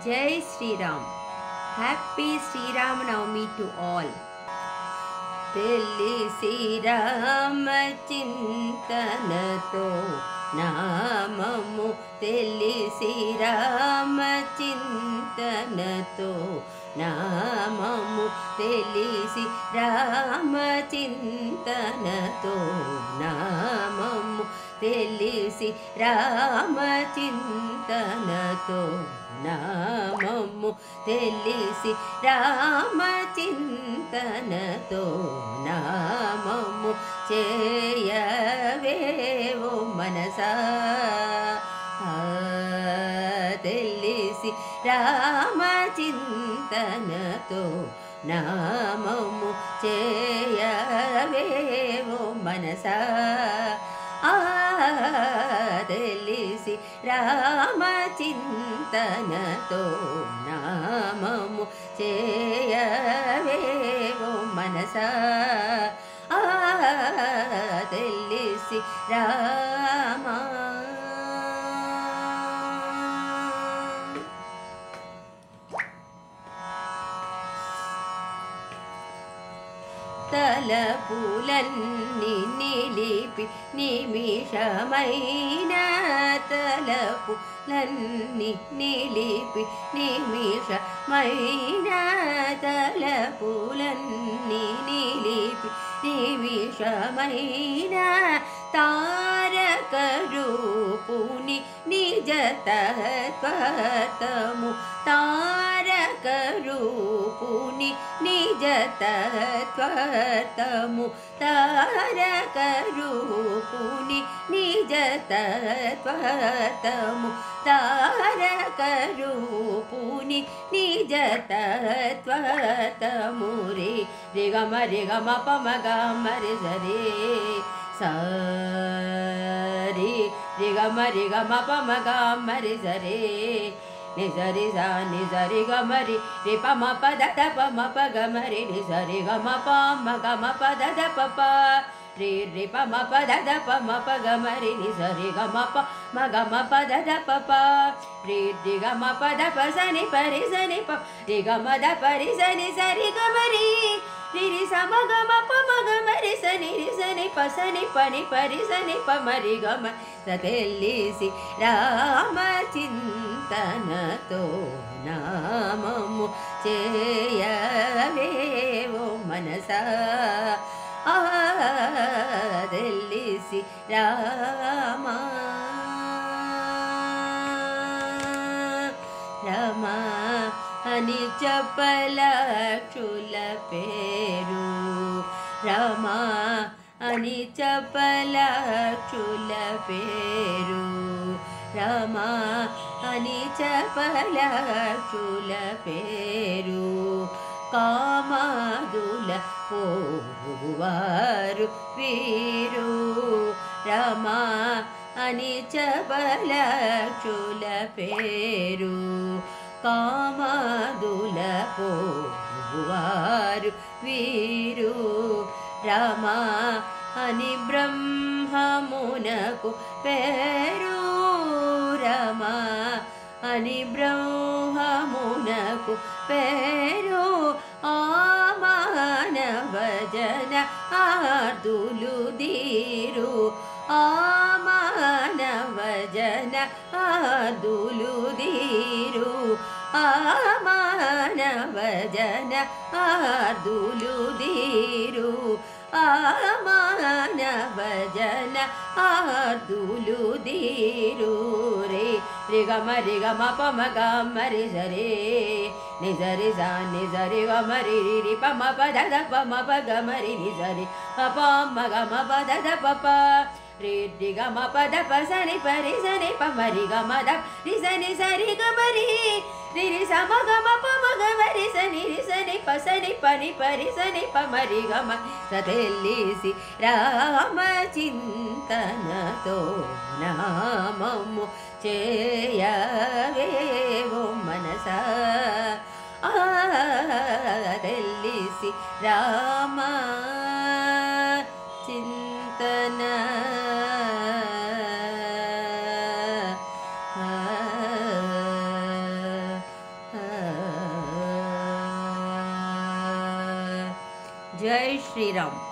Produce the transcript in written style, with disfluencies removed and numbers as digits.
Jai Sri Ram. Happy Sri Ram Navami to all. తెలిసి రామచింతనతో నామము తెలిసి రామచింతనతో నామము తెలిసి రామచింతనతో నామము తెలిసి రామచింతనతో నామము తెలిసి రామచింతనతో నామము చేయవేవో మనసా తెలిసి రామచింతనతో నామము చేయవేవో మనసా తెలిసి రామచింతనతో నామము చేయవేవో మనసా తెలిసి రామా తలపులన్నీ నిలిపి నిమిషమైన తలపులన్నీ నిలిపి నిమిషమైన తలపులన్నీ నిలిపి నిమిషమైన తారక రూపుని నిజ తత్వము తారక రూపుని నిజ తత్వము తారక రూపుని నిజ తత్వము తారక రూపుని నిజ తత్వము రే రి గమ పమ గమ రి సరే సరి రి గమ పమ గమ రి సరే ని సరి సా ని సరి గమ రి రి పమ పద ద పమ ప గమ రి ని సరి గమ పమ గమ పద ద ప ప రి రి పమ పద ద పమ ప గమ రి ని సరి గమ ప మ గమ పద ద ప ప రి రి గమ పద ప స ని ప రి స ని ప రి గమ ద ప రి స ని సరి గమ రి రి రి స మ గమ ప మ గమ రి స ని ప స ని ప ని ప రి స ని ప మ రి గమ స తెలిసి రామచింతనతో నామము చేయవేవో మనసా తెలిసి రామా రమా అని చెప్పలక్షుల పేరు రమా అని చెప్పలక్షుల పేరు రమా అని చెప్పలక్షుల పేరు కామాదుల పోవారు వీరు రమా అని చెప్పలక్షుల పేరు కామాదుల పోవారు వీరు రమా అని బ్రహ్మమునకు పేరు రమా అని బ్రహ్మమునకు పేరు ఆ మానవ జన ఆర్దులు దీరు ఆ మానవ జన ఆర్దులు దీరు ఆ మానవ జన ఆర్దులు దీరు ఆ మానవ జన ఆర్దులు దీరు రే రి గమ పమ గమ రి సరే ని సరి సా ని సరి గమ రి రి పమ పద ద పమ ప గమ రి ని సరి పమ గమ పద ద ప రి రి గమ పద ప స ని ప రి స ని ప మ రి గమ ద రి స ని సరి గమ రి రి రి స మ గమ ప మ గమ రి స ని ప స ని ప ని ప రి స ని ప మ రి గమ స తెలిసి రామచింతనతో నామము చేయవేవో మనసా తెలిసి రామ చింతన జై శ్రీరామ్.